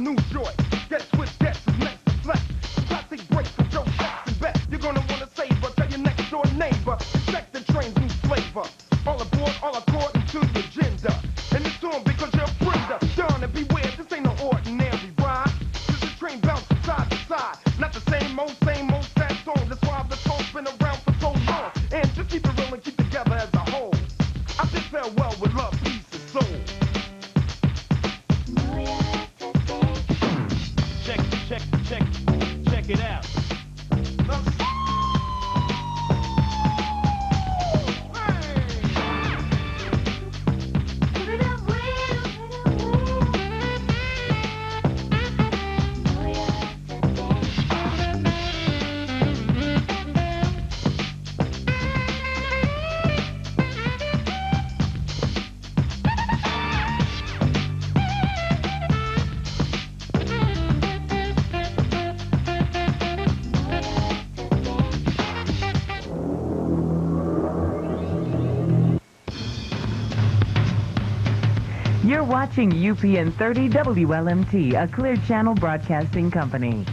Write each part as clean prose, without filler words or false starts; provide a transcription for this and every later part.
new joy. Get switch, get some next to flex. Classic breaks with Joe Tex and Bet. You're gonna wanna savor, tell your next door neighbor. Expect the train's new flavor. All aboard, all according to the agenda. And it's on because you're a friender. Darn and beware, this ain't no ordinary ride. This is a train bouncing side to side. Not the same old sad song. That's why the song's been around for so long. And just keep it real and keep together as a whole. I bid farewell with love, peace, and soul. Check it out. You're watching UPN 30 WLMT, a Clear Channel Broadcasting Company.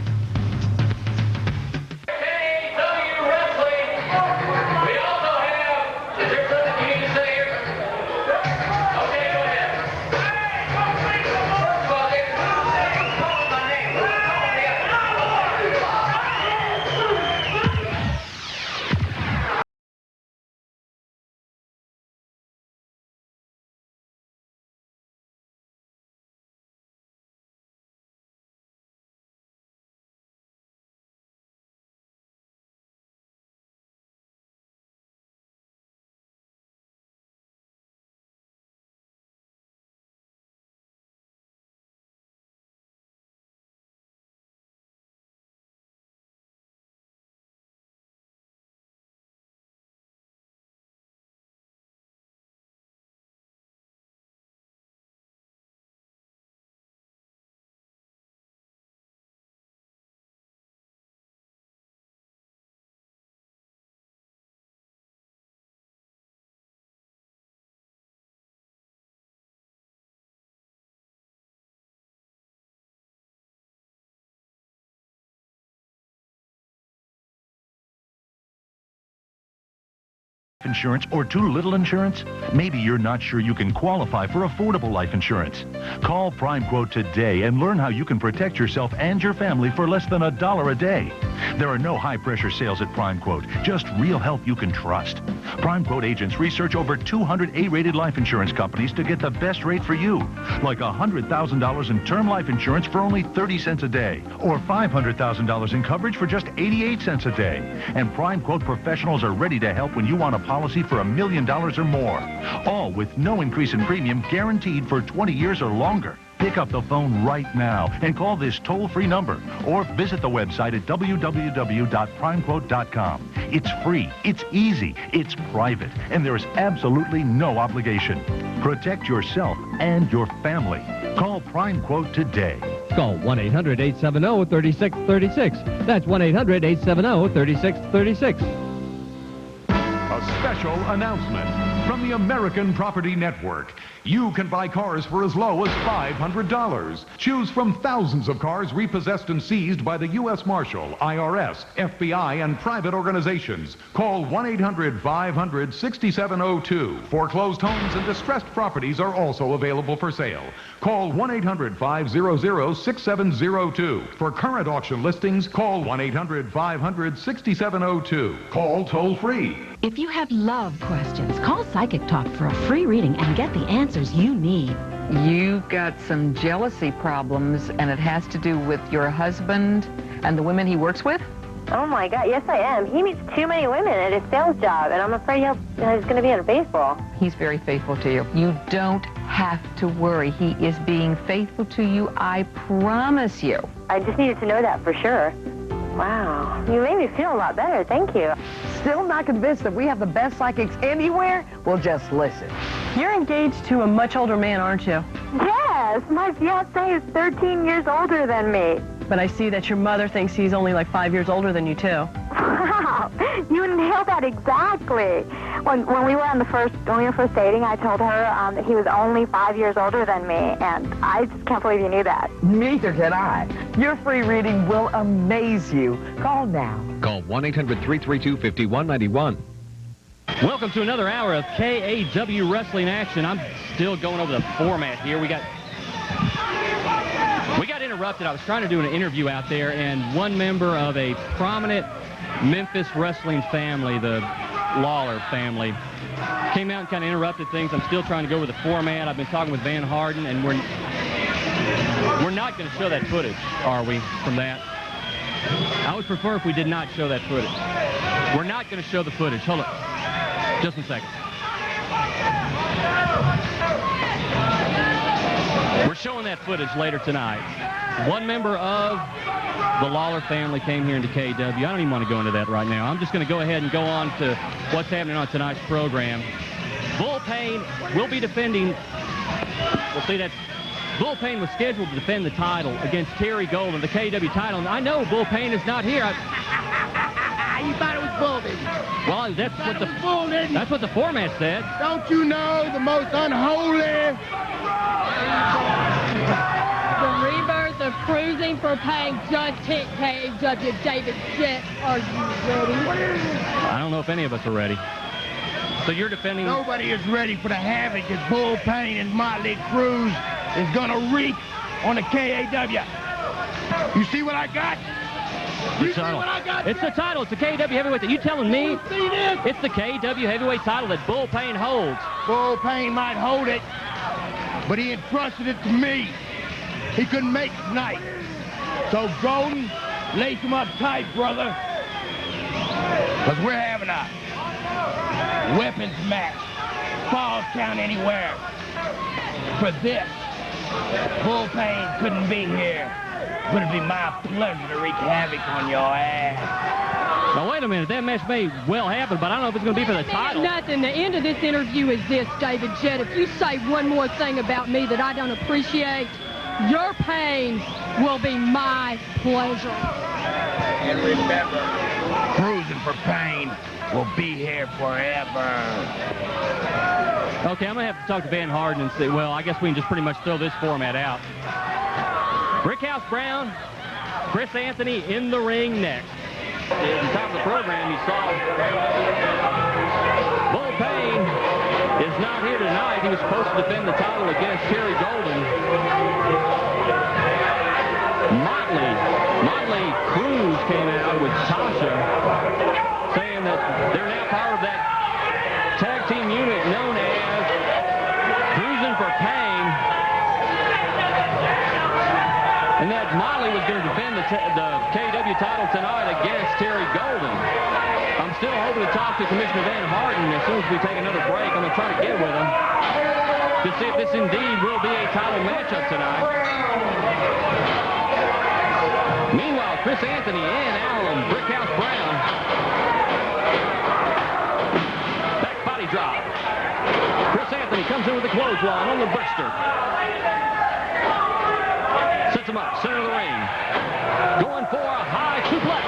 Insurance or too little insurance? Maybe you're not sure you can qualify for affordable life insurance. Call Prime Quote today and learn how you can protect yourself and your family for less than $1 a day. There are no high-pressure sales at Prime Quote, just real help you can trust. Prime Quote agents research over 200 A-rated life insurance companies to get the best rate for you, like $100,000 in term life insurance for only 30 cents a day, or $500,000 in coverage for just 88 cents a day. And Prime Quote professionals are ready to help when you want a policy for $1 million or more, all with no increase in premium guaranteed for 20 years or longer. Pick up the phone right now and call this toll-free number or visit the website at www.primequote.com. It's free, it's easy, it's private, and there's absolutely no obligation. Protect yourself and your family. Call Prime Quote today. Call 1-800-870-3636. That's 1-800-870-3636. A special announcement from the American Property Network. You can buy cars for as low as $500. Choose from thousands of cars repossessed and seized by the U.S. Marshal, IRS, FBI, and private organizations. Call 1-800-500-6702. Foreclosed homes and distressed properties are also available for sale. Call 1-800-500-6702. For current auction listings, call 1-800-500-6702. Call toll-free. If you have love questions, call Psychic Talk for a free reading and get the answers you need. You've got some jealousy problems, and it has to do with your husband and the women he works with? Oh my God, yes I am. He meets too many women at his sales job, and I'm afraid he's going to be unfaithful. He's very faithful to you. You don't have to worry. He is being faithful to you, I promise you. I just needed to know that for sure. Wow, you made me feel a lot better, thank you. Still not convinced that we have the best psychics anywhere? Well, just listen. You're engaged to a much older man, aren't you? Yes, my fiancé is 13 years older than me. But I see that your mother thinks he's only like 5 years older than you, too. Wow, you nailed that exactly. When we were first dating, I told her that he was only 5 years older than me, and I just can't believe you knew that. Neither can I. Your free reading will amaze you. Call now. Call 1-800-332-5191. Welcome to another hour of KAW Wrestling action. I'm still going over the format here. We got interrupted. I was trying to do an interview out there, and one member of a prominent Memphis wrestling family, the Lawler family, came out and kind of interrupted things. I'm still trying to go over the format. I've been talking with Van Harden, and we're not going to show that footage, are we, from that? I would prefer if we did not show that footage. We're not going to show the footage. Hold on. Just a second. We're showing that footage later tonight. One member of the Lawler family came here into KW. I don't even want to go into that right now. I'm just going to go ahead and go on to what's happening on tonight's program. Bull Payne will be defending. We'll see that Bull Payne was scheduled to defend the title against Terry Golden, the KW title. And I know Bull Payne is not here. You thought it was bull, didn't you? Well, that's what the format said. Don't you know the most unholy? The rebirth of cruising for Payne just hit KW. David Jett, are you ready? I don't know if any of us are ready. So you're defending... Nobody is ready for the havoc that Bull Payne and MOTLEY CRUZ is going to wreak on the KAW. You see what I got? It's the title. It's the KW heavyweight. You telling me it's the KW heavyweight title that Bull Payne holds? Bull Payne might hold it, but he entrusted it to me. He couldn't make it tonight. So Golden, lace him up tight, brother. Because we're having a weapons match. Falls count anywhere. For this, Bull Payne couldn't be here. But it'd be my pleasure to wreak havoc on your ass. Now, wait a minute. That match may well happen, but I don't know if it's going to be for the title. Nothing. The end of this interview is this, David Jett. If you say one more thing about me that I don't appreciate, your pain will be my pleasure. And remember, cruising for Payne will be here forever. Okay, I'm going to have to talk to Van Harden and say, well, I guess we can just pretty much throw this format out. Brickhouse Brown, Chris Anthony in the ring next. At the top of the program, you saw Bull Payne is not here tonight. He was supposed to defend the title against Terry Golden. Motley CRUZ came out with Tasha saying that they're now part of that tag team unit known as Cruising for Payne. And that Motley was going to defend the KW title tonight against Terry Golden. I'm still hoping to talk to Commissioner Van Harden as soon as we take another break. I'm going to try to get with him to see if this indeed will be a title matchup tonight. Meanwhile, Chris Anthony and Alan Brickhouse Brown. Back body drop. Chris Anthony comes in with the clothesline on the Brickster. Sets him up, center of the ring. Going for a high suplex.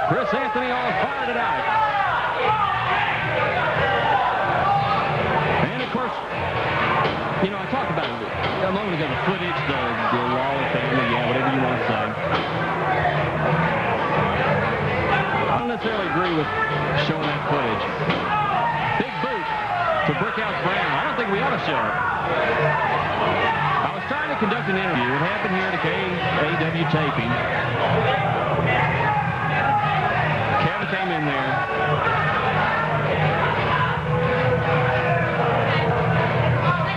Chris Anthony all fired it out. And of course, you know, I talked about it a moment ago, the footage, the Lawler family, yeah, whatever you want to say. I don't necessarily agree with showing that footage. Big boot to Brickhouse Brown. I don't think we ought to show it. I was trying to conduct an interview. It happened here at the KAW taping. Kevin came in there.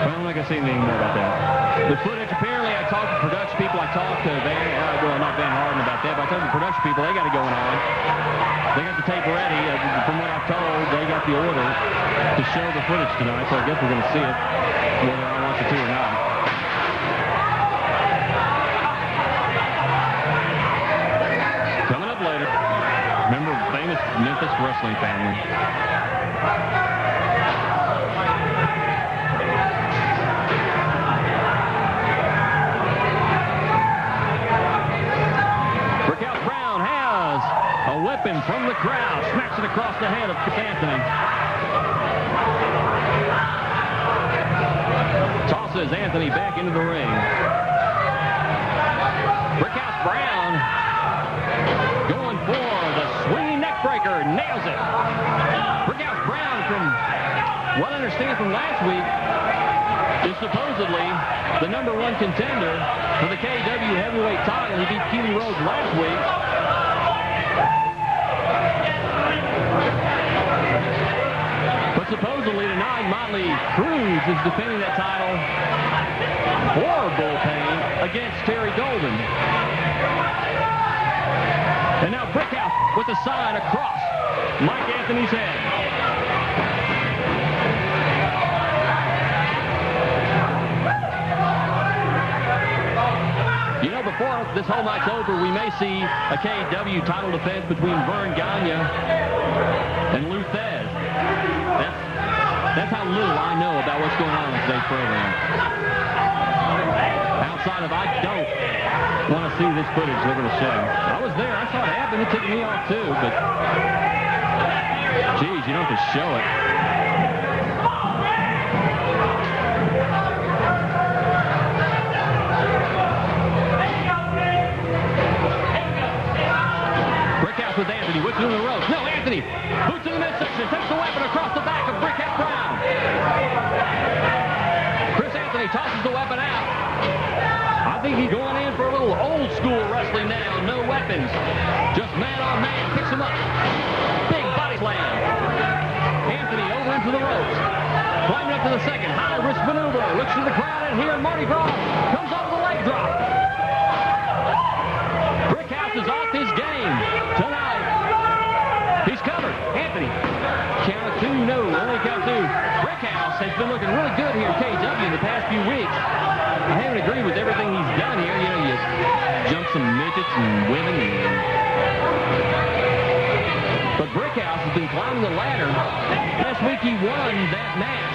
Well, I'm not going to say anything more about that. The footage, apparently, I talked to production people. I talked to not Van Harden about that, but I talked to production people. They got it going on. They got the tape ready. From what I've told, they got the order to show the footage tonight, so I guess we're going to see it, whether I want you to or not. Coming up later, remember famous Memphis wrestling family. Brickhouse Brown has a weapon from the crowd, smacks it across the head of forces Anthony back into the ring. Brickhouse Brown going for the swinging neck breaker. Nails it. Brickhouse Brown, from what I understand from last week, is supposedly the #1 contender for the KW heavyweight title. He beat Keely Rhodes last week. But supposedly tonight, MOTLEY CRUZ is defending that title for bullpen against Terry Golden. And now Brickhouse with the sign across Mike Anthony's head. You know, before this whole night's over, we may see a KW title defense between Vern Gagne and Lou Thez. That's how little I know about what's going on in today's program. Outside of, I don't want to see this footage they're going to show. I was there. I saw it happen. It ticked me off, too, but geez, you don't have to show it. With Anthony, whips it in the ropes. No, Anthony boots in the midsection, takes the weapon across the back of Brickhouse Brown. Chris Anthony tosses the weapon out. I think he's going in for a little old school wrestling now. No weapons, just man on man. Picks him up. Big body slam. Anthony over into the ropes. Climbing up to the second. High risk maneuver. Looks to the crowd in here. Mardi Gras comes over the leg drop. Brickhouse is off his game tonight. He's covered. Anthony. Count of two. No, only count two. Brickhouse has been looking really good here at KW in the past few weeks. I haven't agreed with everything he's done here. You know, you jump some midgets and women. But Brickhouse has been climbing the ladder. Last week he won that match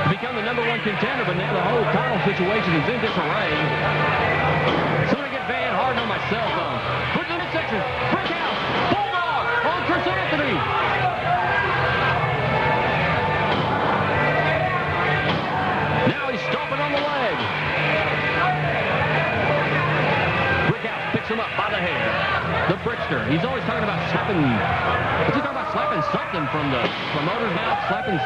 to become the #1 contender, but now the whole title situation is in disarray. So I get Van Harden on my cell phone. Put it in the midsection. Brickhouse. Bulldog on Chris Anthony. Now he's stomping on the leg. Brickhouse picks him up by the hair. The Brickster. He's always talking about slapping. What's he talking about? Slapping something from the promoter's mouth. Slapping.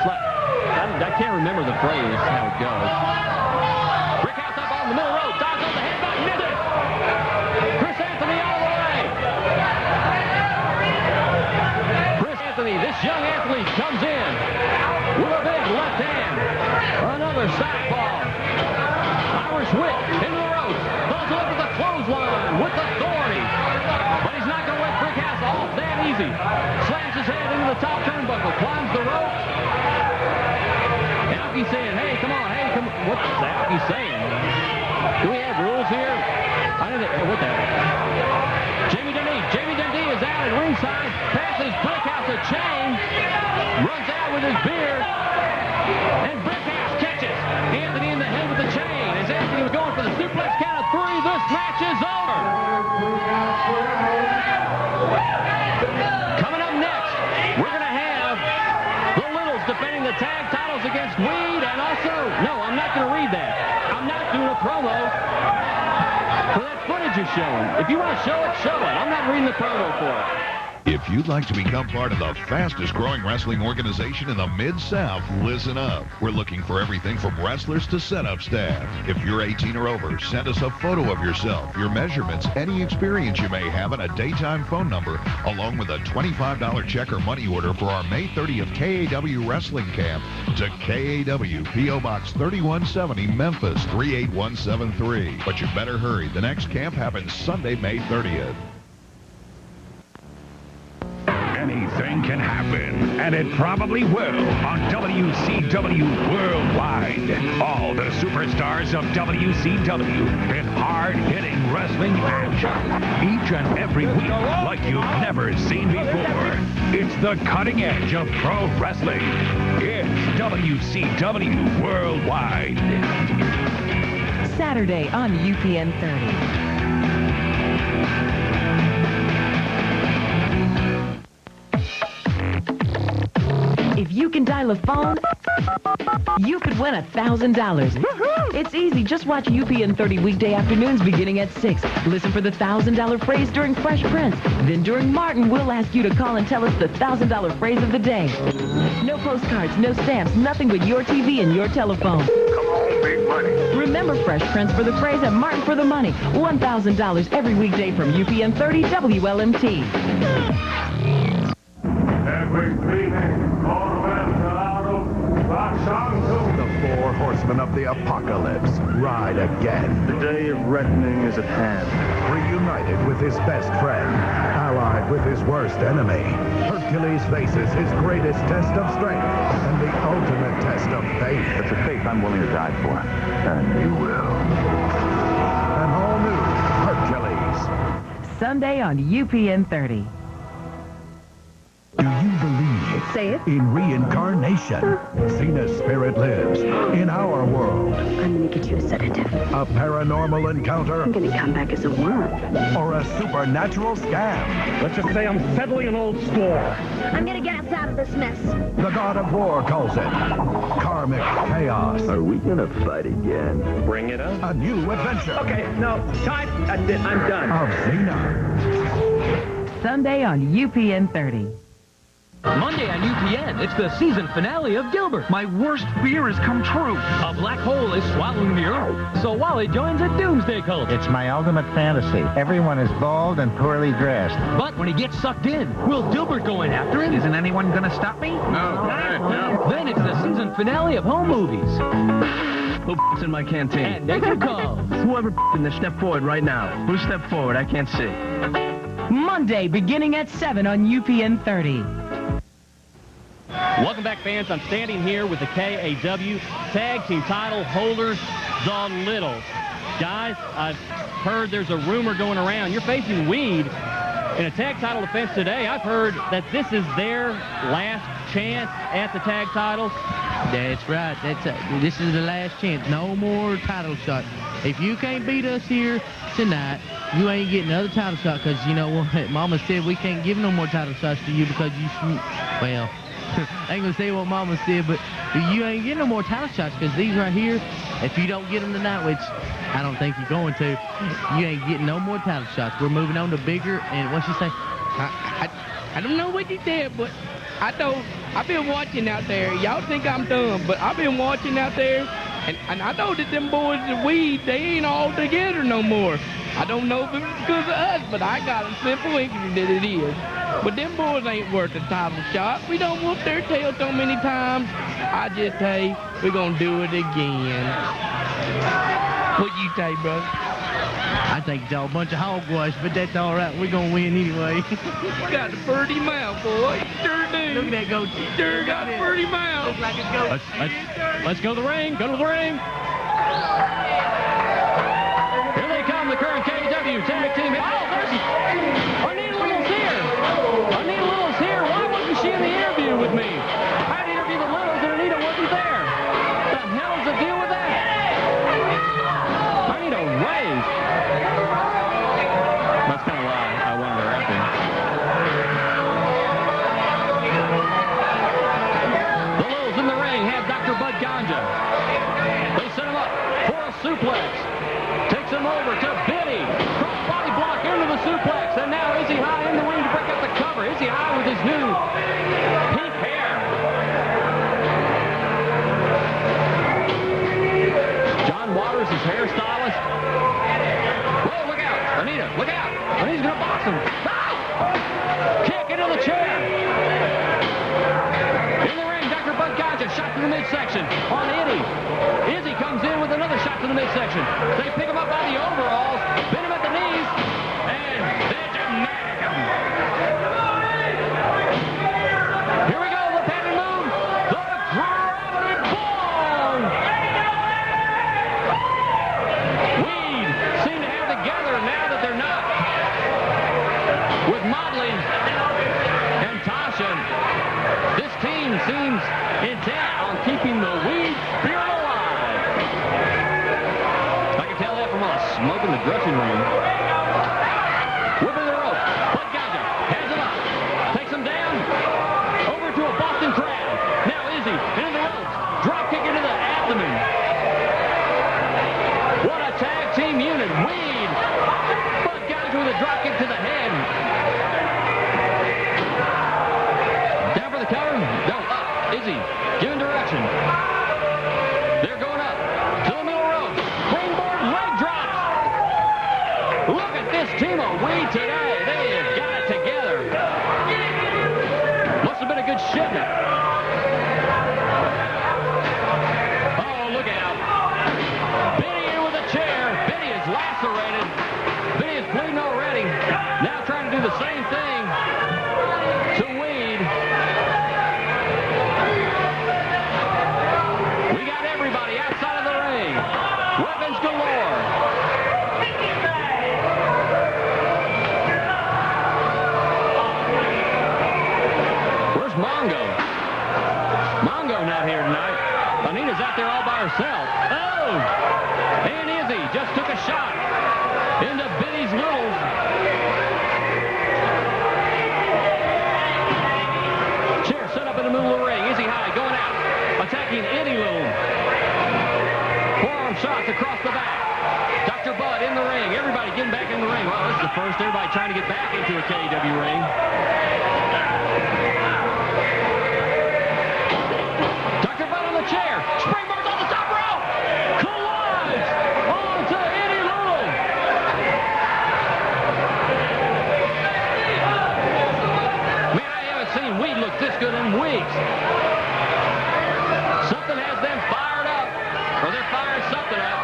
I can't remember the phrase, how it goes. Brickhouse up on the middle rope. Dives on the headbutt. Missed it. Chris Anthony all the way. Chris Anthony, this young athlete, comes in with a big left hand. Another southpaw. Irish whip into the ropes. Goes over the clothesline with authority. But he's not going to let Brickhouse off that easy. Slams his head into the top turnbuckle. Climbs the ropes. Alfie's saying, hey, come on, hey, come on. What's Alfie saying? Do we have rules here? I don't know. What the heck? Jamie Dundee is out at ringside. Passes Brickhouse a chain. Runs out with his beer. And Brickhouse catches Anthony in the head with the chain. As Anthony was going for the suplex count of 3, this match is over. Coming up next, we're going to have the Littles defending the tag titles against Weed, and also, no, I'm not going to read that. I'm not doing a promo for that footage you're showing. If you want to show it, show it. I'm not reading the promo for it. If you'd like to become part of the fastest growing wrestling organization in the Mid-South, listen up. We're looking for everything from wrestlers to setup staff. If you're 18 or over, send us a photo of yourself, your measurements, any experience you may have, and a daytime phone number, along with a $25 check or money order for our May 30th KAW Wrestling Camp to KAW P.O. Box 3170, Memphis 38173. But you better hurry. The next camp happens Sunday, May 30th. Anything can happen, and it probably will on WCW Worldwide. All the superstars of WCW in hard-hitting wrestling action. Each and every week like you've never seen before. It's the cutting edge of pro wrestling. It's WCW Worldwide. Saturday on UPN 30. If If you can dial a phone, you could win $1,000. It's easy. Just watch UPN 30 weekday afternoons beginning at 6. Listen for the $1,000 phrase during Fresh Prince. Then during Martin, we'll ask you to call and tell us the $1,000 phrase of the day. No postcards, no stamps, nothing but your TV and your telephone. Come on, big money. Remember Fresh Prince for the phrase and Martin for the money. $1,000 every weekday from UPN 30 WLMT. The four horsemen of the apocalypse ride again. The day of reckoning is at hand. Reunited with his best friend, allied with his worst enemy, Hercules faces his greatest test of strength and the ultimate test of faith. It's a faith I'm willing to die for. And you will. An all-new Hercules. Sunday on UPN 30. Do you believe in reincarnation? Cena's spirit lives in our world. I'm gonna get you a sedative. A paranormal encounter? I'm gonna come back as a worm. Or a supernatural scam? Let's just say I'm settling an old score. I'm gonna get us out of this mess. The God of War calls it karmic chaos. Are we gonna fight again? Bring it up. A new adventure. Okay, no, time. That's it. I'm done. Of Cena. Sunday on UPN 30. Monday on UPN, it's the season finale of Gilbert. My worst fear has come true. A black hole is swallowing the Earth. So Wally joins a doomsday cult. It's my ultimate fantasy. Everyone is bald and poorly dressed. But when he gets sucked in, will Gilbert go in after him? Isn't anyone going to stop me? No. Then it's the season finale of home movies. Who's in my canteen? And Naked Calls. Whoever in there, step forward right now. Who stepped forward? I can't see. Monday beginning at 7 on UPN 30. Welcome back, fans. I'm standing here with the KAW Tag Team title holders, the Littles. Guys, I've heard there's a rumor going around. You're facing Weed in a tag title defense today. I've heard that this is their last chance at the tag titles. That's right. This is the last chance. No more title shots. If you can't beat us here tonight, you ain't getting another title shot because, you know what, Mama said we can't give no more title shots to you because you, well, I ain't going to say what Mama said, but you ain't getting no more title shots because these right here, if you don't get them tonight, which I don't think you're going to, you ain't getting no more title shots. We're moving on to bigger, and what'd she say? I don't know what you said, but I know I've been watching out there. Y'all think I'm dumb, but I've been watching out there, and I know that them boys at Weed, they ain't all together no more. I don't know if it's because of us, but I got a simple inkling that it is. But them boys ain't worth a title shot. We don't whoop their tail so many times. I just say we're going to do it again. What you say, brother? I think it's all a bunch of hogwash, but that's all right. We're going to win anyway. You got a pretty mouth, boy. You sure do. Look at that goatee. You sure got a pretty mouth. Looks like a goat. Let's go to the ring. Go to the ring. Here they come, the current KW tag team. Oh, there's Anita Little's here. Anita Little's here. Why wasn't she in the interview with me? I'd interview the Littles and Anita wasn't there. The hell's the deal with that? I need a raise. That's kind of why I wanted her up here. The Littles in the ring have Dr. Bud Ganja. They set him up for a suplex. Takes him over to Biddy. Cross body block into the suplex. And now Izzy High in the ring to break up the cover. Izzy High with his new pink hair. John Waters, his hairstylist. Whoa, look out. Anita, look out. Anita's going to box him. Ah! Kick into the chair. In the ring, Dr. Bud Ganja, shot to the midsection on Izzy. Izzy comes in with another shot to the midsection. They pick him up by the overalls. Izzy giving direction. They're going up to the middle rope. Springboard leg drops. Look at this team of Weed today. They have got it together. Must have been a good shipment. Oh, look out. Benny in with a chair. Benny is lacerated. Benny is bleeding already. Now trying to do the same thing to Weed. We got everybody outside of the ring. Weapons galore. Where's Mongo? Mongo not here tonight. Anita's out there all by herself. Oh! And Izzy just took a shot into Benny's Littles. Chair set up in the middle of the ring. Izzy high, going out. Attacking Eddie Little. Forearm shots across the back. Dr. Bud in the ring. Everybody getting back in the ring. Well, this is the first. Everybody trying to get back into a KW ring. Dr. Bud on the chair. Springboards on the top rope. Collides onto Eddie Little. Man, I haven't seen Weed look this good in weeks. Something has them fired up, or they're firing something up.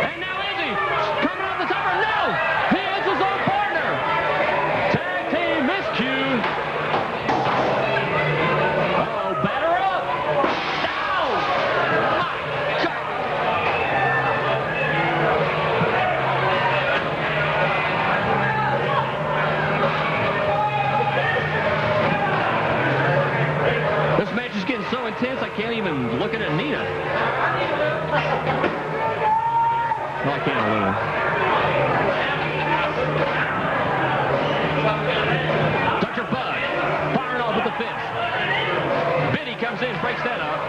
And now Izzy coming off the top rope. No! He is his own partner. Tag team miscue. Uh-oh, batter up. No! My God. This match is getting so intense I can't even look at Anita. Well, I can't a little. Dr. Bud firing off with the fist. Biddy comes in, breaks that up.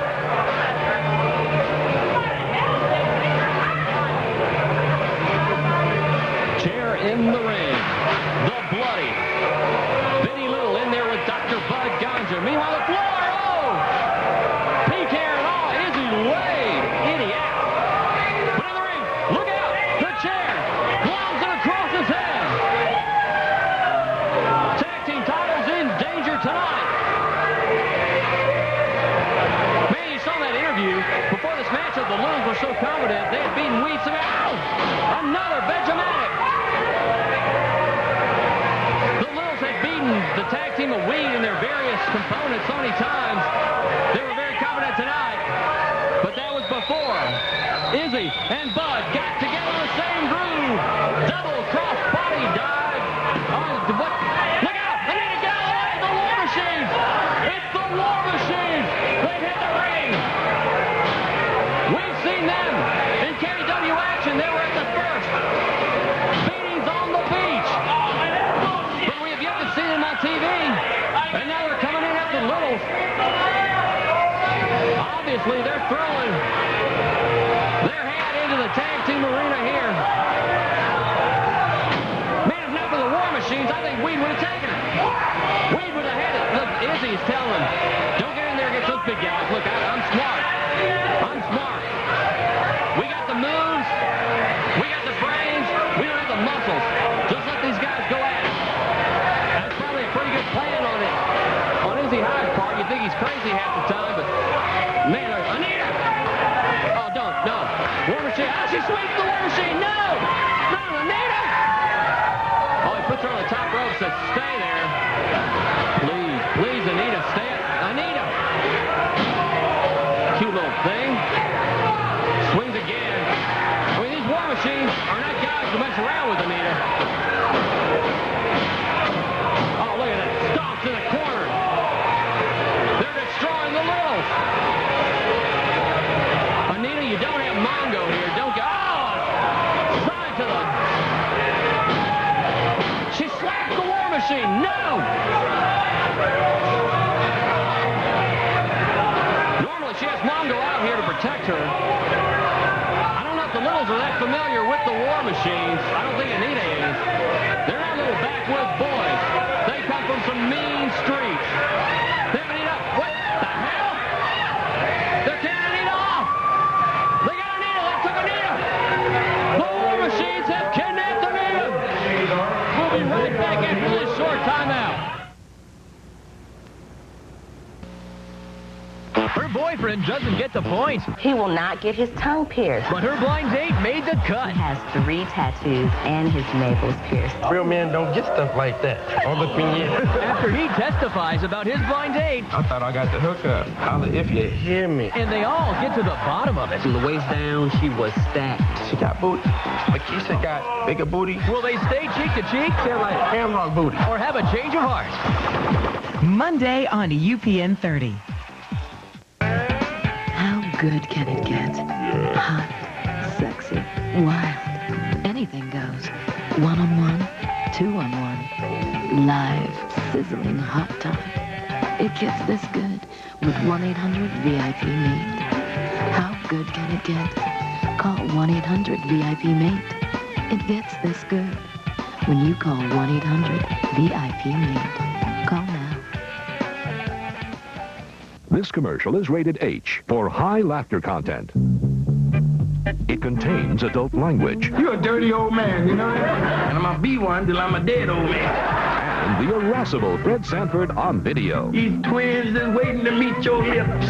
Chair in the ring. The Bloody. Benny Little in there with Dr. Bud Ganja. Meanwhile, the floor. Oh! PK and all. Izzy Wade. Idiot. But in the ring. Look out. The chair. Gloms it across his head. Tag team titles in danger tonight. Man, you saw that interview. Before this matchup, the Littles were so confident they had beaten Weed. Oh! Another Benjamatic. The Littles had beaten the tag team of Weed in their various components so many times. They were very confident tonight, but that was before Izzy and Bud got together in the same groove. Double cross body dive. What? Look out! Anita Galloway, the War Machine! It's the War Machine! They've hit the ring! We've seen them in KW action. They were at the first. Beatings on the beach. But we have yet to see them on TV. And now they're coming in at the Littles. Obviously, they're throwing their hat into the tag team arena here. Man, if not for the War Machines, I think Weed would have taken it. Weed would have had it. Look, Izzy's telling him, don't get in there against those big guys. Look, I'm smart. I'm smart. We got the moves. We got the brains. We don't have the muscles. Just let these guys go at it. That's probably a pretty good plan on it. On Izzy High's part, you think he's crazy half the time, but man, Anita! Oh, don't, no. War Machine. Oh, she swings the War Machine. No! No, Anita! Oh, he puts her on the top rope, says, stay there. Please, please, Anita, stay. Anita! Cute little thing. Swings again. I mean, these War Machines are not guys to mess around with, Anita. Oh, look at that. Stomps in the corner. They're destroying the Littles. Anita, you don't have Mongo here. Don't go. Oh! Side to the... She slapped the War Machine. No! Normally she has Mongo out here to protect Her boyfriend doesn't get the points. He will not get his tongue pierced. But her blind date made the cut. He has 3 tattoos and his navel's pierced. Real men don't get stuff like that. On the After he testifies about his blind date. I thought I got the hookup. Holla if you hear me. And they all get to the bottom of it. From the waist down, she was stacked. She got booty. Makisha got bigger booty. Will they stay cheek to cheek? They're like hamrock booty. Or have a change of heart? Monday on UPN 30. How good can it get? Hot, sexy, wild. Anything goes. 1-on-1, 2-on-1. Live, sizzling hot time. It gets this good with 1-800-VIP-MATE. How good can it get? Call 1-800-VIP-MATE. It gets this good when you call 1-800-VIP-MATE. Call now. This commercial is rated H for high laughter content. It contains adult language. You're a dirty old man, you know that? And I'm gonna be one till I'm a dead old man. And the irascible Fred Sanford on video. These twins is waiting to meet your lips.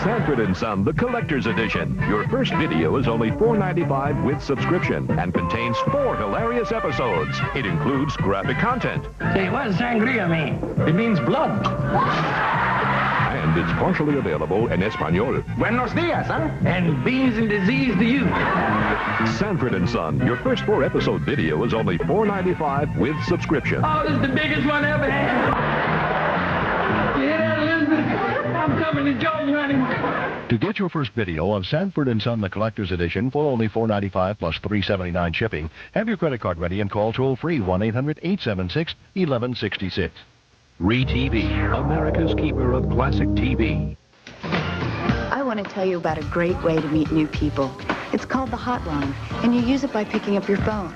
Sanford & Son, the Collector's Edition. Your first video is only $4.95 with subscription and contains 4 hilarious episodes. It includes graphic content. Say, what does sangria mean? It means blood. And it's partially available in Espanol. Buenos dias, huh? And beans and disease to you. Sanford & Son, your first 4-episode video is only $4.95 with subscription. Oh, this is the biggest one ever had. You hear that, Elizabeth? I'm coming to join you, honey. To get your first video of Sanford & Son, the Collector's Edition, for only $4.95 plus $3.79 shipping, have your credit card ready and call toll-free 1-800-876-1166. ReTV, America's keeper of classic TV. I want to tell you about a great way to meet new people. It's called the hotline, and you use it by picking up your phone.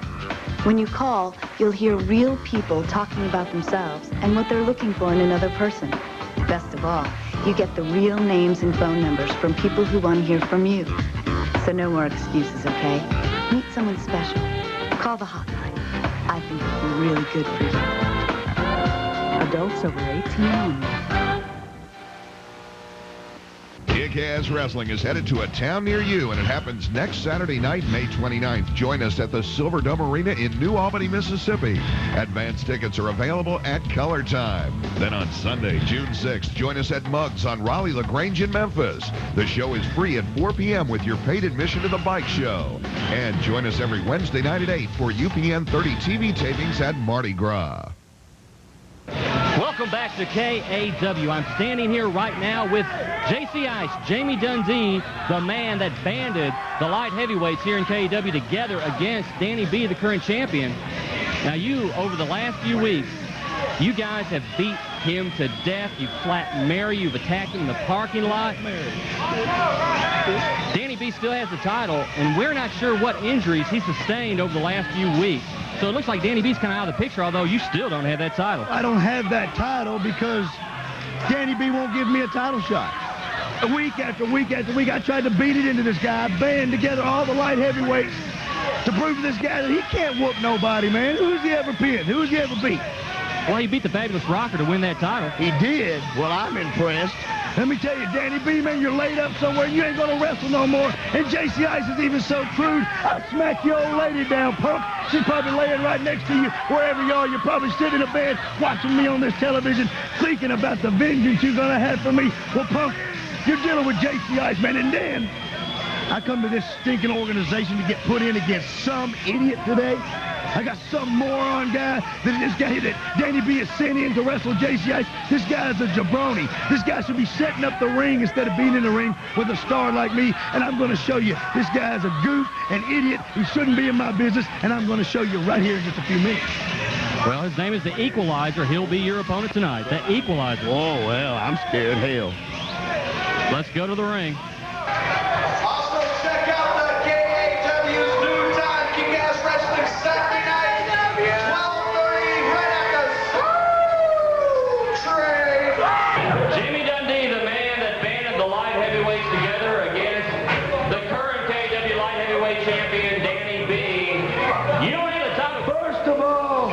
When you call, you'll hear real people talking about themselves and what they're looking for in another person. Best of all, you get the real names and phone numbers from people who want to hear from you. So no more excuses, okay? Meet someone special. Call the hotline. I think it'll be really good for you. Adults over 18 only. Kick-Ass Wrestling is headed to a town near you, and it happens next Saturday night, May 29th. Join us at the Silver Dome Arena in New Albany, Mississippi. Advance tickets are available at Color Time. Then on Sunday, June 6th, join us at Muggs on Raleigh-LaGrange in Memphis. The show is free at 4 p.m. with your paid admission to the bike show. And join us every Wednesday night at 8 for UPN 30 TV tapings at Mardi Gras. Welcome back to KAW. I'm standing here right now with JC Ice, Jamie Dundee, the man that banded the light heavyweights here in KAW together against Danny B, the current champion. Now you, over the last few weeks, you guys have beat him to death. You've flattened Mary. You've attacked him in the parking lot. Danny B still has the title, and we're not sure what injuries he sustained over the last few weeks. So it looks like Danny B's kind of out of the picture, although you still don't have that title. I don't have that title because Danny B won't give me a title shot. Week after week after week, I tried to beat it into this guy, band together all the light heavyweights to prove to this guy that he can't whoop nobody, man. Who's he ever pinned? Who's he ever beat? Well, he beat the Fabulous Rocker to win that title. He did? Well, I'm impressed. Let me tell you, Danny B, man, you're laid up somewhere. You ain't going to wrestle no more. And JC Ice is even so crude. I'll smack your old lady down, punk. She's probably laying right next to you. Wherever you are, you're probably sitting in a bed watching me on this television, thinking about the vengeance you're going to have for me. Well, punk, you're dealing with JC Ice, man. And then I come to this stinking organization to get put in against some idiot today. I got some moron guy that Danny B is sent in to wrestle JC Ice. This guy's a jabroni. This guy should be setting up the ring instead of being in the ring with a star like me. And I'm going to show you this guy's a goof, an idiot. He shouldn't be in my business. And I'm going to show you right here in just a few minutes. Well, his name is the Equalizer. He'll be your opponent tonight, the Equalizer. Oh, well, I'm scared hell. Let's go to the ring. Also, check out the KAW's new time Kick-Ass Wrestling Saturday night, 12:30, right at the train. Jamie Dundee, the man that banded the light heavyweights together against the current KAW light heavyweight champion, Danny B. You don't have the title. First of all,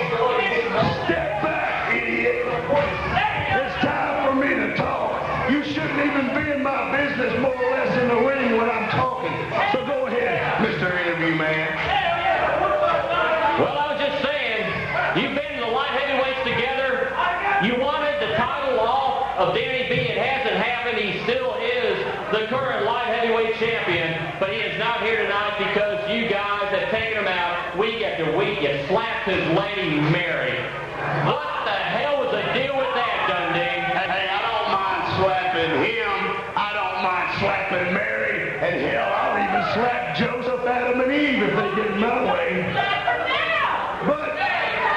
step back, idiot. It's time for me to talk. You shouldn't even be in my business more or less in the ring when I'm talking. So go ahead, Mr. Interview Man. Well, I was just saying, you've been in the light heavyweights together. You wanted the title off of Danny B. It hasn't happened. He still is the current light heavyweight champion, but he is not here tonight because you guys have taken him out week after week. You slapped his lady Mary. What the hell was the deal with that, Dundee? Hey, I don't mind slapping him. I don't mind slapping Mary. And hell, I'll even slap Joseph, Adam, and Eve if they get in my way. But,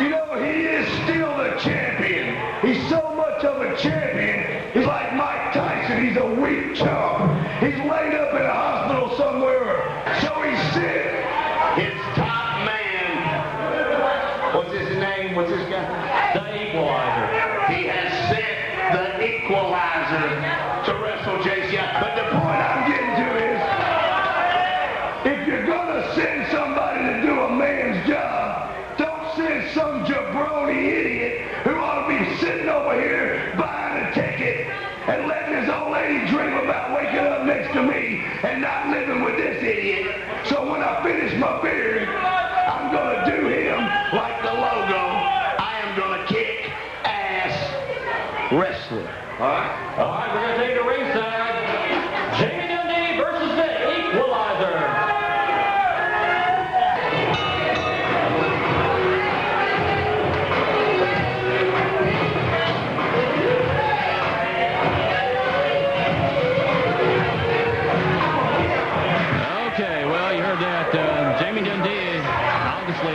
you know, he is still the champion. He's so much of a champion. He's like Mike Tyson. He's a weak chump. He's laid up in a hospital somewhere. So he's sick. His top man. What's his name? What's his guy? The Equalizer. He has sent the Equalizer to wrestle JCI. But the point I'm getting to is, if you're going to send somebody to do a man's job, don't send some jabroni idiot who ought to be sitting over here buying a ticket and letting his old lady dream about waking up next to me and not living with this idiot. So when I finish my beer, I'm going to do him like the logo. I am going to kick ass wrestling. All right? All right, we're going to take it to ringside. Jamie Dundee versus the Equalizer. Okay, well, you heard that. Jamie Dundee, obviously,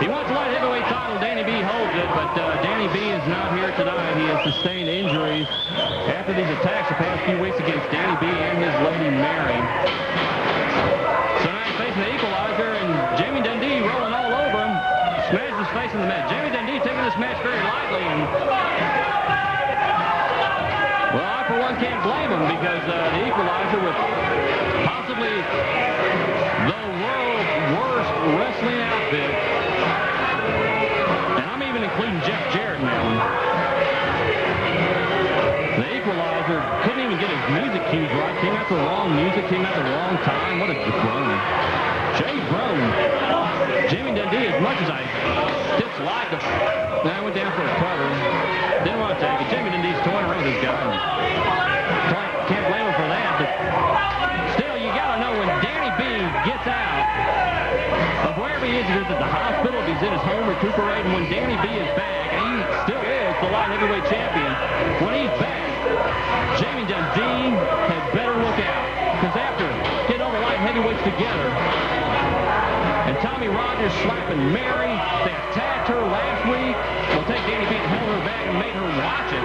he wants the light heavyweight title. Danny B holds it, but Danny B is not here tonight. He has sustained injuries after these attacks the past few weeks against Danny B and his lady Mary. So now he's facing the Equalizer, and Jamie Dundee rolling all over him, smashes his face in the mat. Jamie Dundee taking this match very lightly, and well, I for one can't blame him because the Equalizer with possibly the world's worst wrestling outfit, and I'm even including Jeff Jarrett now. The Equalizer couldn't even get his music cues right. Came out the wrong music, came out the wrong time. What a jabroni. Jay Brone. Jamie Dundee, as much as I dislike him, I went down for a cover. Didn't want to take it. Jamie Dundee's toying around with this guy. Can't blame him for that, but still, you got to know when Danny B gets out of wherever he is, if he's at the hospital, if he's in his home recuperating, when Danny B is back, and he still is the light heavyweight champion, when he's back, Jamie Dundee had better look out, because after getting all the light heavyweights together, and Tommy Rogers slapping Mary, they attacked her last week, well, take Danny B and held her back and made her watch it.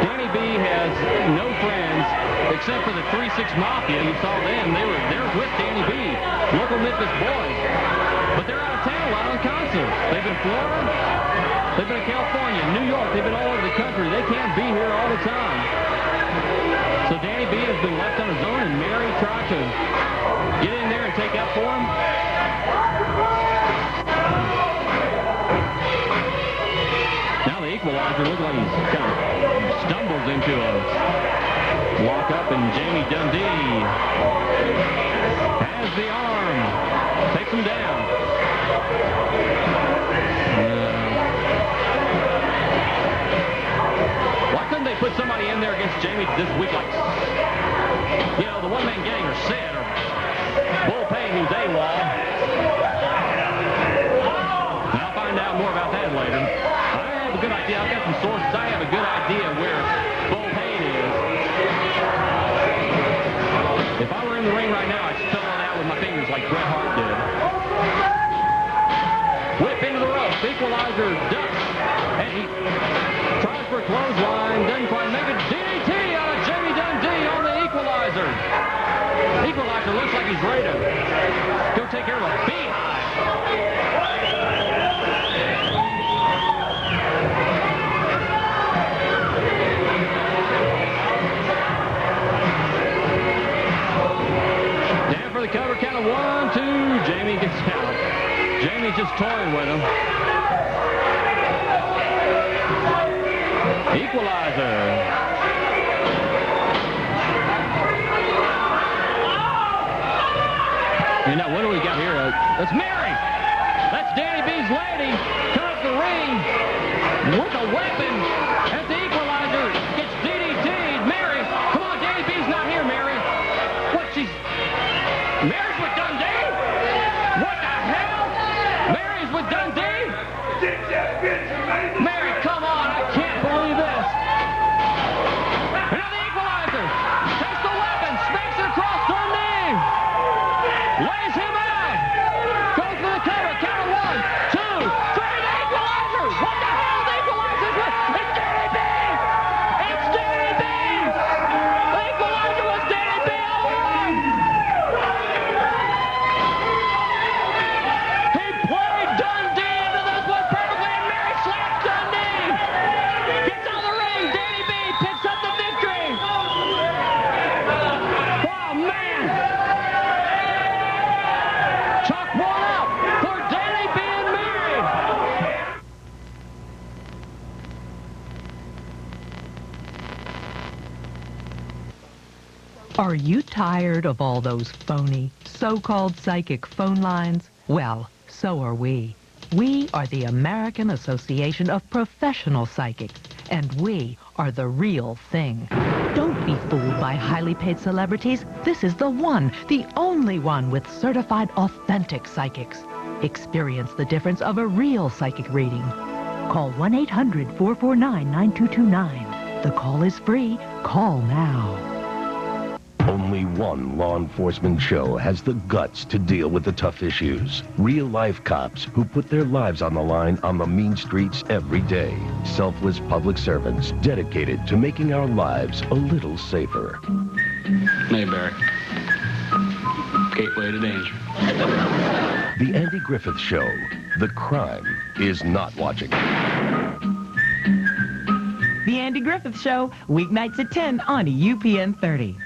Danny B has no friends except for the 3-6 Mafia. You saw them. They were with Danny B, local Memphis boys. But they're out of town a lot on concerts. They've been in Florida. They've been in California, New York. They've been all over the country. They can't be here all the time. So Danny B has been left on his own, and Mary tried to get in there and take up for him. Now the Equalizer looks like he's kind of stumbles into a lock-up, and Jamie Dundee has the arm, takes him down. Why couldn't they put somebody in there against Jamie this week, like, you know, the one-man gang or Sid or Bull Payne, who's AWOL? I'll find out more about that later. I have a good idea. I've got some sources. I have a good idea where Bull Payne is. If I were in the ring right now, I'd spell it out with my fingers like Bret Hart did. Whip into the ropes. Equalizer ducks. And he tries for a clothesline. Doesn't quite make it. DDT out of Jamie Dundee on the Equalizer. Equalizer looks like he's ready to go take care of a beehive. Down for the cover, count of 1, 2. Jamie gets out. Jamie's just toying with him. Equalizer. And now what do we got here? That's Mary. That's Danny B's lady. Coming up the ring with a weapon. As the Equalizer gets DDT'd. Mary, come on, Danny B's not here, Mary. What, Mary's with Dundee? What the hell? Mary's with Dundee? Mary, come on, I can't believe this. And now the Equalizer takes the weapon, smacks it across Dundee. Lays him out. Goes for the cover. Count of 1, 2, 3. The Equalizer. What the hell? The Equalizer's with. It's Danny B. It's Danny B. The Equalizer was Danny B all along. He played Dundee into this one perfectly, and Mary slaps Dundee. Gets out of the ring. Danny B picks up the victory. Oh, man. Chalk one out for Danny B and Mary. Are you tired of all those phony, so-called psychic phone lines? Well, so are we. We are the American Association of Professional Psychics, and we are the real thing. Don't be fooled by highly paid celebrities. This is the one, the only one with certified authentic psychics. Experience the difference of a real psychic reading. Call 1-800-449-9229. The call is free. Call now. Only one law enforcement show has the guts to deal with the tough issues. Real-life cops who put their lives on the line on the mean streets every day. Selfless public servants dedicated to making our lives a little safer. Mayberry. Gateway to danger. The Andy Griffith Show. The crime is not watching. The Andy Griffith Show, weeknights at 10 on UPN 30.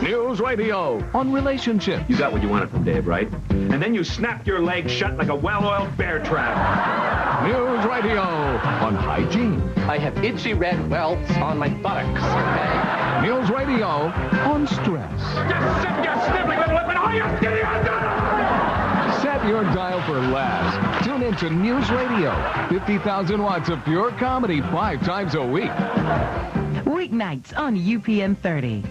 News Radio on relationships. You got what you wanted from Dave, right? And then you snapped your leg shut like a well-oiled bear trap. News Radio on hygiene. I have itchy red welts on my buttocks, okay? News Radio on stress. Just sit your sniveling little lip and all you're skinny on. Set your dial for laughs. Tune in to News Radio. 50,000 watts of pure comedy 5 times a week. Weeknights on UPN 30.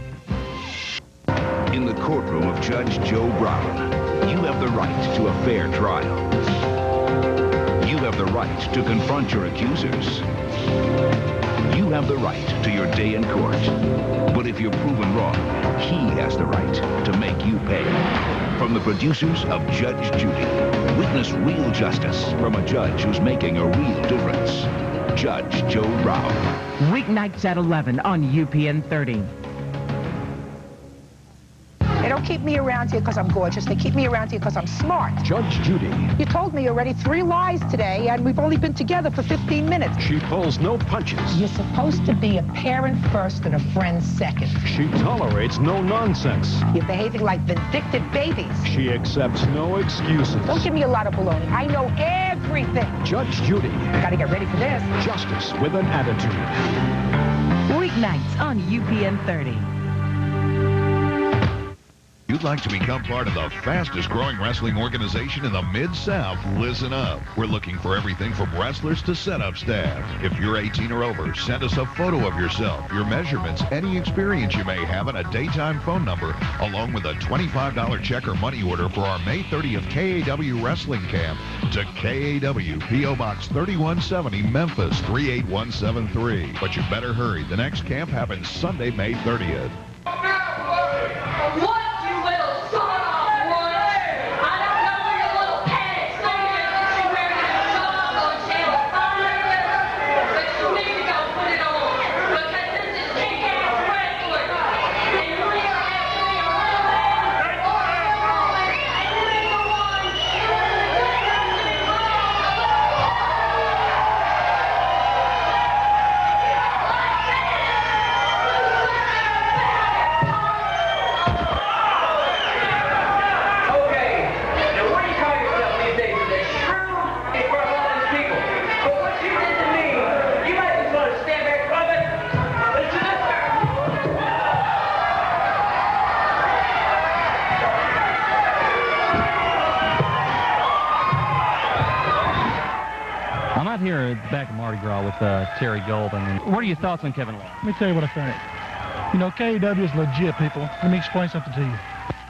In the courtroom of Judge Joe Brown, you have the right to a fair trial. You have the right to confront your accusers. You have the right to your day in court. But if you're proven wrong, he has the right to make you pay. From the producers of Judge Judy, witness real justice from a judge who's making a real difference. Judge Joe Brown. Weeknights at 11 on UPN 30. They don't keep me around here because I'm gorgeous. They keep me around here because I'm smart. Judge Judy. You told me already 3 lies today, and we've only been together for 15 minutes. She pulls no punches. You're supposed to be a parent first and a friend second. She tolerates no nonsense. You're behaving like vindictive babies. She accepts no excuses. Don't give me a lot of baloney. I know everything. Judge Judy. Gotta get ready for this. Justice with an attitude. Weeknights on UPN 30. You'd like to become part of the fastest growing wrestling organization in the Mid-South? Listen up. We're looking for everything from wrestlers to setup staff. If you're 18 or over, send us a photo of yourself, your measurements, any experience you may have, and a daytime phone number, along with a $25 check or money order for our May 30th KAW Wrestling Camp to KAW, P.O. Box 3170, Memphis 38173. But you better hurry. The next camp happens Sunday, May 30th. with Terry Golden. And what are your thoughts on Kevin Lawler? Let me tell you what I think. You know, KAW is legit, people. Let me explain something to you.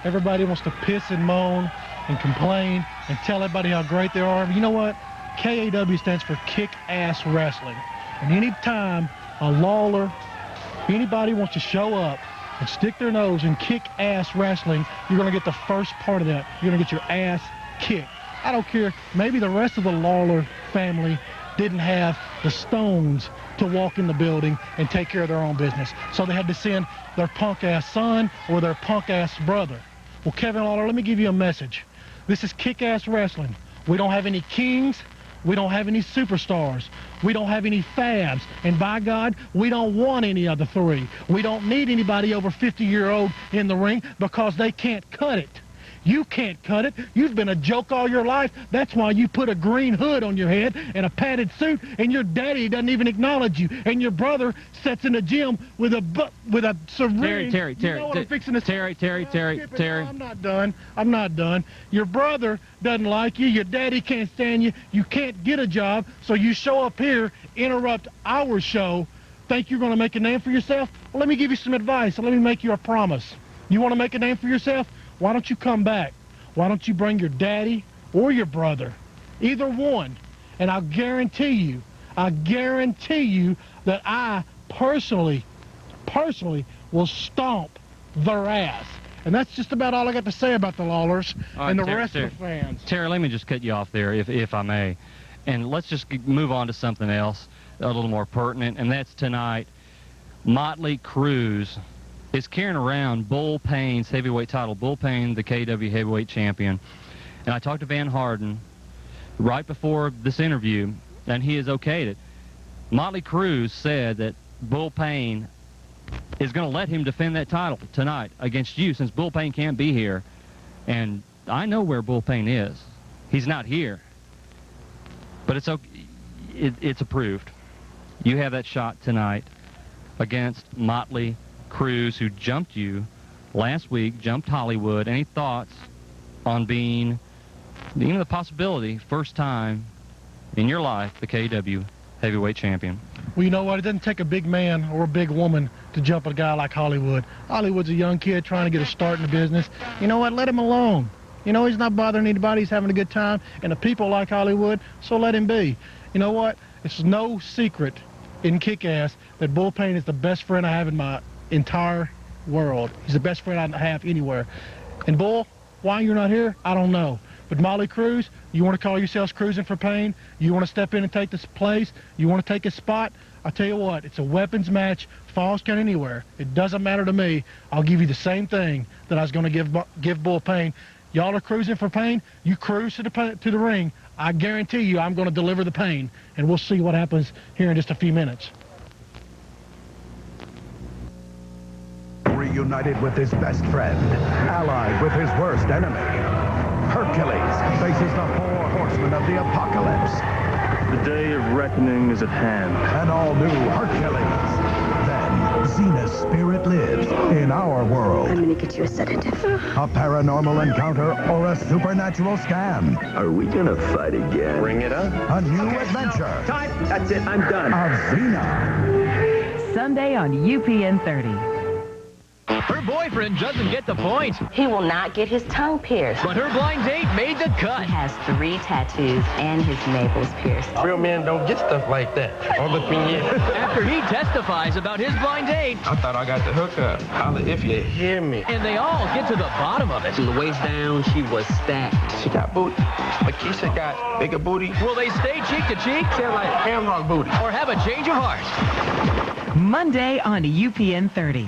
Everybody wants to piss and moan and complain and tell everybody how great they are. But you know what? KAW stands for Kick-Ass Wrestling. And any time a Lawler, anybody wants to show up and stick their nose in kick-ass wrestling, you're going to get the first part of that. You're going to get your ass kicked. I don't care. Maybe the rest of the Lawler family didn't have the stones to walk in the building and take care of their own business. So they had to send their punk-ass son or their punk-ass brother. Well, Kevin Lawler, let me give you a message. This is kick-ass wrestling. We don't have any kings. We don't have any superstars. We don't have any fabs. And by God, we don't want any of the three. We don't need anybody over 50-year-old in the ring because they can't cut it. You can't cut it. You've been a joke all your life. That's why you put a green hood on your head and a padded suit, and your daddy doesn't even acknowledge you. And your brother sits in the gym with a syringe. Terry. You know what I'm fixing to say? Terry. I'm not done. I'm not done. Your brother doesn't like you. Your daddy can't stand you. You can't get a job, so you show up here, interrupt our show, think you're going to make a name for yourself? Well, let me give you some advice, and let me make you a promise. You want to make a name for yourself? Why don't you come back? Why don't you bring your daddy or your brother? Either one. And I'll guarantee you that I personally will stomp their ass. And that's just about all I got to say about the Lawlers and the rest of the fans. Terry, let me just cut you off there, if I may. And let's just move on to something else, a little more pertinent, and that's tonight. MOTLEY CRUZ is carrying around Bull Payne's heavyweight title. Bull Payne, the KW heavyweight champion. And I talked to Van Harden right before this interview, and he has okayed it. MOTLEY CRUZ said that Bull Payne is going to let him defend that title tonight against you, since Bull Payne can't be here. And I know where Bull Payne is. He's not here. But it's okay. It's approved. You have that shot tonight against MOTLEY CRUZ, who jumped you last week, jumped Hollywood. Any thoughts on being, the possibility, first time in your life, the KW heavyweight champion? Well, you know what? It doesn't take a big man or a big woman to jump a guy like Hollywood. Hollywood's a young kid trying to get a start in the business. You know what? Let him alone. You know, he's not bothering anybody. He's having a good time. And the people like Hollywood, so let him be. You know what? It's no secret in Kick-Ass that Bull Payne is the best friend I have in my entire world. He's the best friend I have anywhere. And Bull, why you're not here, I don't know. But MOTLEY CRUZ, you want to call yourselves cruising for Payne? You want to step in and take this place? You want to take a spot? I'll tell you what, it's a weapons match. Falls count anywhere. It doesn't matter to me. I'll give you the same thing that I was going to give Bull Payne. Y'all are cruising for Payne. You cruise to the ring. I guarantee you I'm going to deliver the pain. And we'll see what happens here in just a few minutes. Reunited with his best friend, allied with his worst enemy, Hercules faces the 4 horsemen of the apocalypse. The day of reckoning is at hand. An all-new Hercules. Then Xena's spirit lives in our world. I'm gonna get you a sedative. A paranormal encounter or a supernatural scam. Are we gonna fight again? Bring it up. A new adventure. Time. That's it. I'm done. Of Xena. Sunday on UPN 30. Her boyfriend doesn't get the point. He will not get his tongue pierced. But her blind date made the cut. He has 3 tattoos and his navel's pierced. Real men don't get stuff like that. All the thing is. After he testifies about his blind date. I thought I got the hookup. Holla if you hear me. And they all get to the bottom of it. From the waist down, she was stacked. She got booty. Lakeisha got bigger booty. Will they stay cheek to cheek? Sound like hamrock booty. Or have a change of heart? Monday on UPN 30.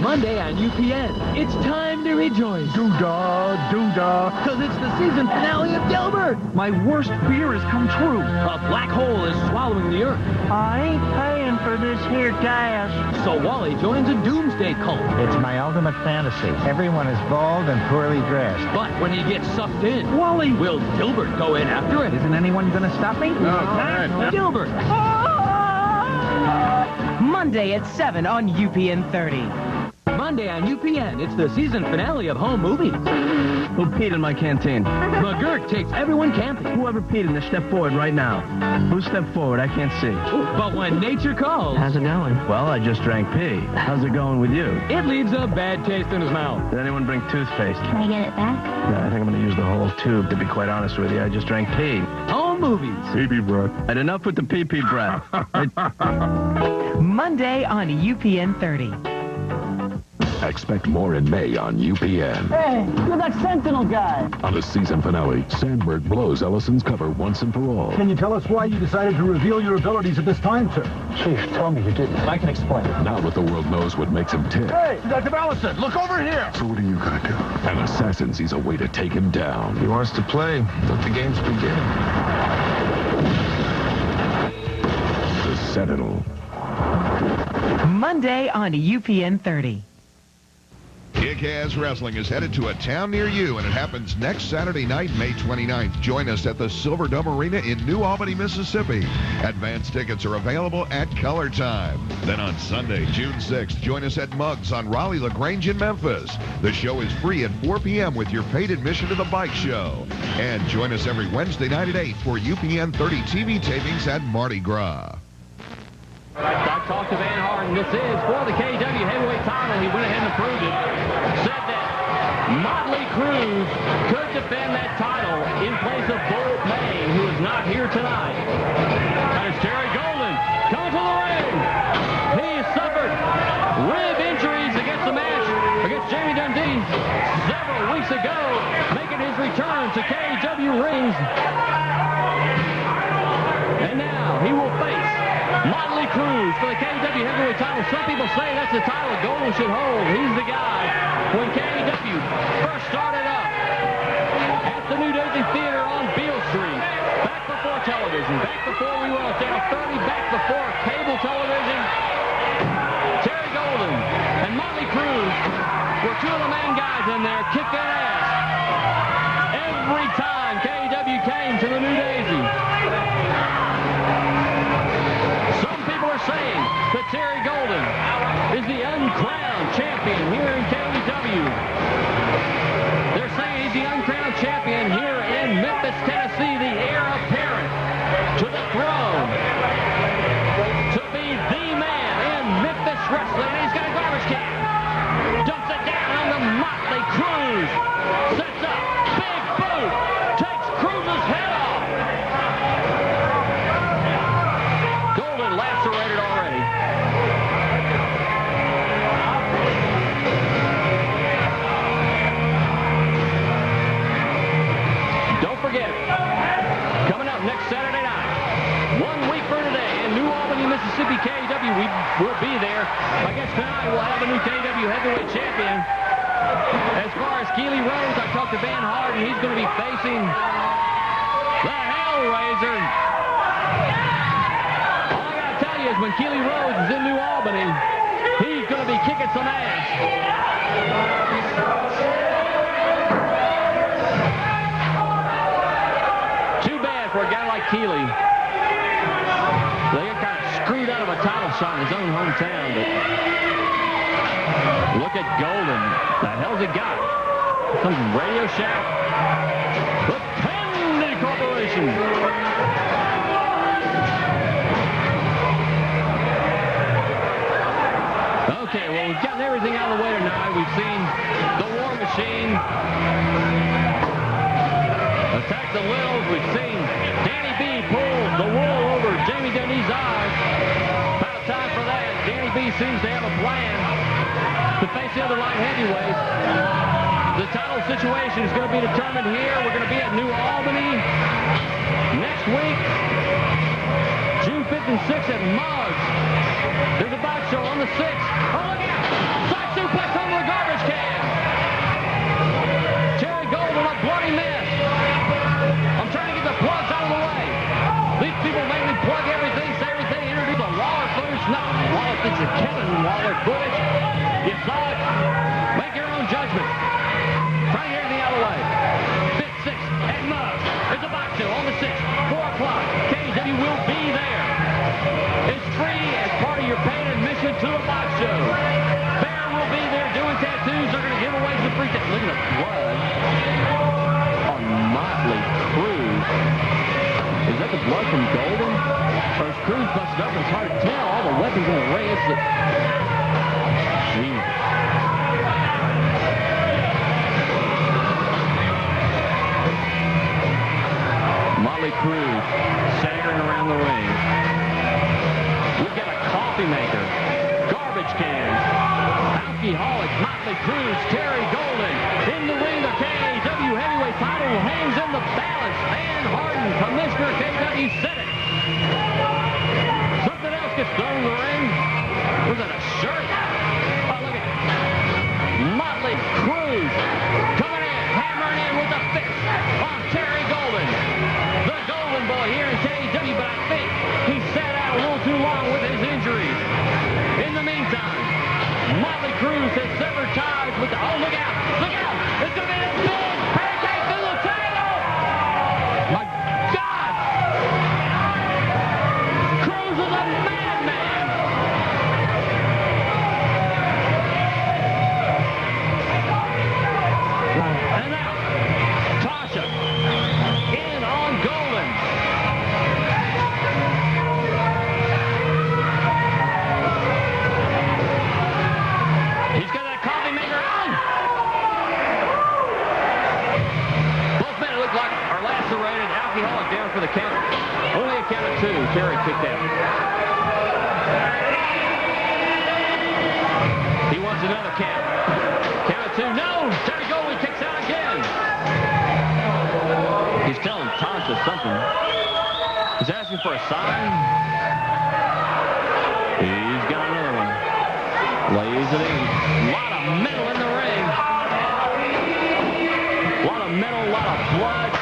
Monday on UPN, it's time to rejoice. Doo-dah, doo-dah. Because it's the season finale of Gilbert. My worst fear has come true. A black hole is swallowing the earth. I ain't paying for this here gas. So Wally joins a doomsday cult. It's my ultimate fantasy. Everyone is bald and poorly dressed. But when he gets sucked in, Wally, will Gilbert go in after it? Isn't anyone going to stop me? No. Gilbert. Monday at 7 on UPN 30. Monday on UPN. It's the season finale of home movies. Who peed in my canteen? McGurk takes everyone camping. Whoever peed in there, step forward right now. Who stepped forward? I can't see. But when nature calls... How's it going? Well, I just drank pee. How's it going with you? It leaves a bad taste in his mouth. Did anyone bring toothpaste? Can I get it back? No, I think I'm going to use the whole tube, to be quite honest with you. I just drank pee. Home movies. Pee-pee breath. Had enough with the pee-pee breath. Monday on UPN 30. Expect more in May on UPN. Hey, you're that Sentinel guy. On the season finale, Sandberg blows Ellison's cover once and for all. Can you tell us why you decided to reveal your abilities at this time, sir? Chief, tell me you didn't. I can explain. Now that the world knows what makes him tick. Hey, Dr. Allison, look over here. So what are you gonna do? An assassin sees a way to take him down. He wants to play. Let the games begin. The Sentinel. Monday on UPN 30. Kick-Ass Wrestling is headed to a town near you, and it happens next Saturday night, May 29th. Join us at the Silver Dome Arena in New Albany, Mississippi. Advance tickets are available at Color Time. Then on Sunday, June 6th, join us at Muggs on Raleigh-LaGrange in Memphis. The show is free at 4 p.m. with your paid admission to the bike show. And join us every Wednesday night at 8 for UPN 30 TV tapings at Mardi Gras. I talked to Van Harden. This is for the KW heavyweight title. He went ahead and approved it. Said that MOTLEY CRUZ could defend that title in place of Bull May, who is not here tonight. There's Terry Golden coming to the ring. He suffered rib injuries against the match against Jamie Dundee several weeks ago, making his return to KW rings. And now he will face MOTLEY CRUZ for the KW heavyweight title. Some people say that's the title Golden should hold. He's the guy. When KW first started up at the New Daisy Theater on Beale Street, back before television, back before we were on Channel 30, back before cable television, Terry Golden and MOTLEY CRUZ were two of the main guys in there kicking ass every time KW came to the New Daisy. Saying that Terry Golden is the uncrowned champion here in KW. They're saying he's the uncrowned champion here in Memphis, Tennessee, the heir apparent to the throne, to be the man in Memphis wrestling. And he's got a garbage can. Dumps it down on the MOTLEY CRUZ. Sets up. Big boot. Takes Cruz's head off. Lacerated already. Don't forget, coming up next Saturday night, 1 week from today in New Albany, Mississippi, KW, we will be there. I guess tonight we'll have a new KW heavyweight champion. As far as Keely Rose, I talked to Van Harden. He's going to be facing the Hellraiser. Is when Keely Rose is in New Albany, he's going to be kicking some ass. Too bad for a guy like Keely. They got kind of screwed out of a title shot in his own hometown. But look at Golden. The hell's he got? Some Radio Shack. The Pendy Corporation. Okay, well, we've gotten everything out of the way tonight. We've seen the War Machine attack the Lils. We've seen Danny B pull the wool over Jamie Dundee's eyes. About time for that. Danny B seems to have a plan to face the other light heavyweights. The title situation is going to be determined here. We're going to be at New Albany next week. June 5th and 6th at Muggs. There's a box show on the 6th. Oh, look out! Side suplex over the garbage can. Terry Golden, a bloody mess. I'm trying to get the plugs out of the way. These people make me plug everything, say everything, introduce a Waller footage. No, Waller thinks it's Kevin Waller footage. You saw it. Make your own judgment. Try to get everything out of the way. 5th, 6th, at Muggs. There's a box show on the 6th, 4 o'clock. KW will be there. It's free as part of your paid admission to the box show. Bear will be there doing freaked out. Look at the blood on Motley Cruz. Is that the blood from Golden? Or is Cruz busted up? It's hard to tell. All the weapons in the ring. It's the... Jesus. Motley Cruz staggering around the ring. We've got a coffee maker, garbage cans, alcoholic, Motley Cruz, Terry Golden. In the ring, the KAW heavyweight title hangs in the balance. Van Harden, Commissioner KW, said it. Something else gets thrown in the ring. Was that a shirt? Oh, look at Motley Cruz coming in, hammering in with a fist on Terry Golden. The Golden Boy here in KW, but I think he sat out a little too long with his injuries. In the meantime, Motley Cruz has severed ties with the... Oh, look out! Look out! It's going to be a big pancake through the table! My God! Cruz is a madman! And now, Tasha in on Golden. He's got that coffee maker on. Both men look like are lacerated. Alcoholic down for the count. Only a count of two. Terry kicked out. He wants another count. Count of two. No! Terry Golden kicks out again. He's telling Tasha something. He's asking for a sign. He's got another one. Lays it in. A lot of metal in the ring. A lot of metal, a lot of blood.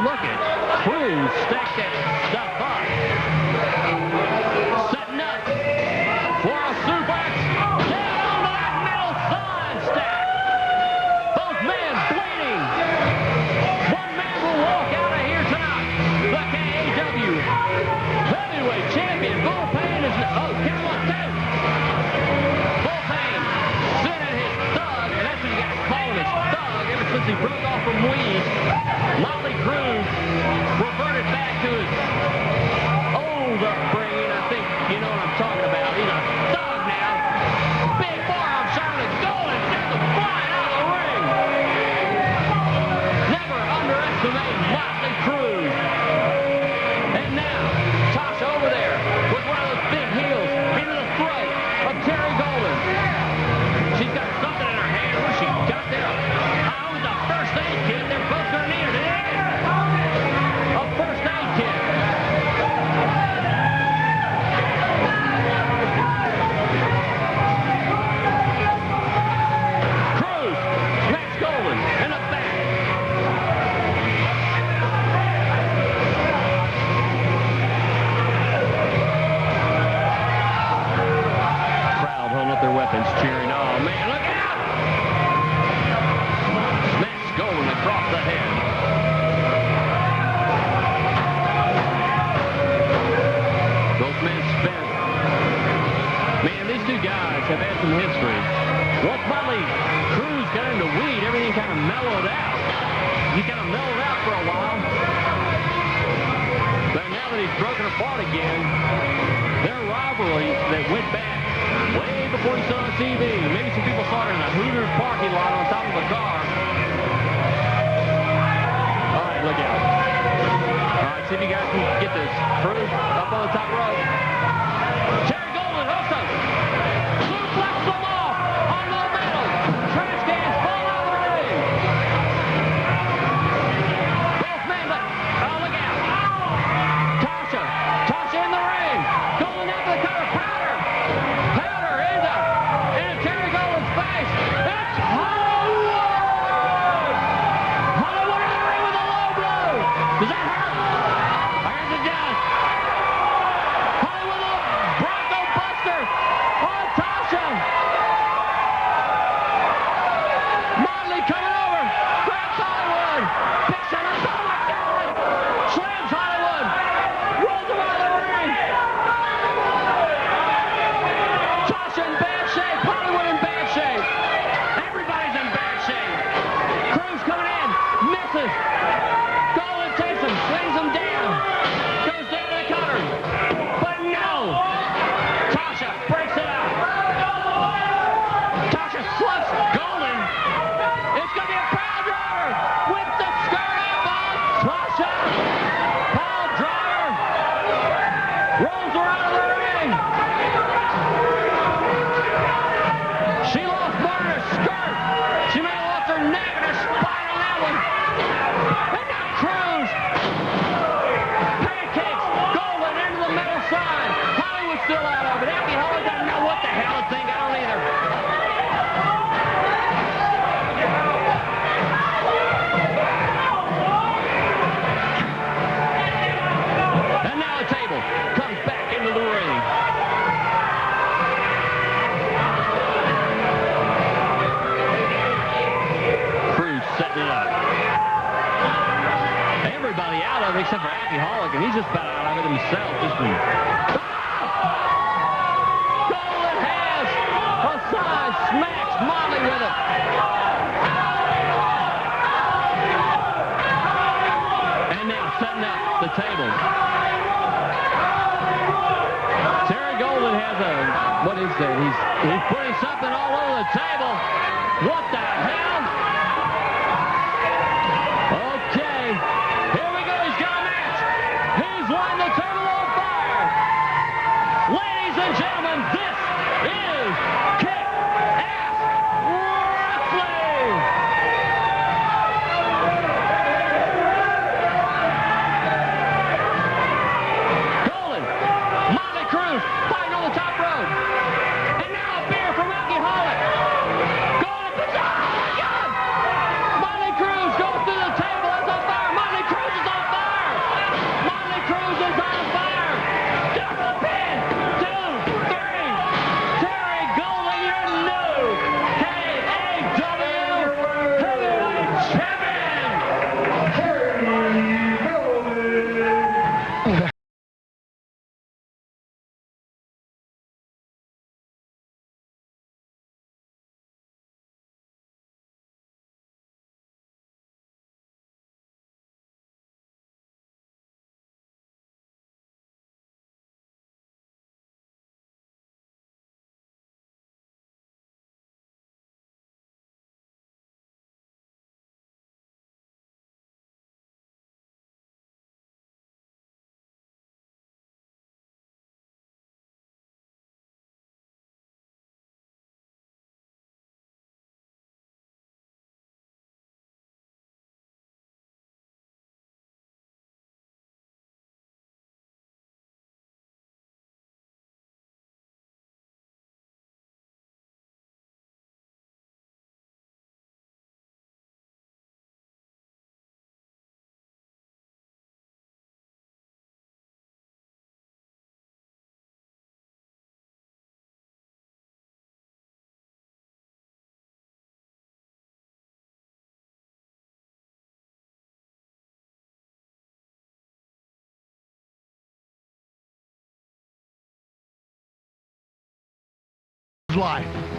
Look at Cruz stack that stuff up. Setting up for a suplex. Down on that metal sign stack. Both men bleeding. One man will walk out of here tonight. The KAW heavyweight champion, Bullpen is... Oh, count one, two. Bullpen sending his thug, and that's what you got to call him, his thug, ever since he broke off from weed. Motley Cruz reverted back to his old upbringing. I think you know what I'm talking about. He's a thug now. Big forearm shot to Golden, sends him flying out of the ring. Never underestimate Motley Cruz. And now, Tasha over there with one of those big heels into the throat of Terry Golden. She's got something in her hand. What's she got there? Oh, it's a first aid kit. They're both going to need it. A first aid kit. Cruz smacks Golden in the back. Crowd holding up their weapons, cheering. Oh, man, look out! Smacks Golden across the head. Both men spent. Man, these two guys have had some history. Once Motley Cruz got into weed, everything kind of mellowed out. He kind of mellowed out for a while. But now that he's broken apart again, their rivalry that went back way before you saw it on TV. Maybe some people saw it in a Hooters parking lot on top of a car. All right, look out. All right, see if you guys can get this. Cruz up on the top rope. Terry Golden also suplex them off on the metal. Trash cans fall out of the ring. Both men, but oh, look out. Tasha in the ring. Golden out to the cover. Powder into Terry Golden's face. It's Hollywood! Hollywood in the ring with a low blow. Does that hurt? I guess it does. What is that? He's putting something all over the table. What the hell? Okay. Here we go. He's got a match. He's lighting the table on fire. Ladies and gentlemen, this is Kick-Ass Wrestling. Colin, Motley Cruz fighting on the top rope. And now a beer from Alcoholic. Going to oh my God! Motley Cruz goes through the table. It's on fire. Motley Cruz is on fire. Motley Cruz is on fire. Double pin. 2, 3. Terry Golden, your new KAW Heavyweight Champion. Life.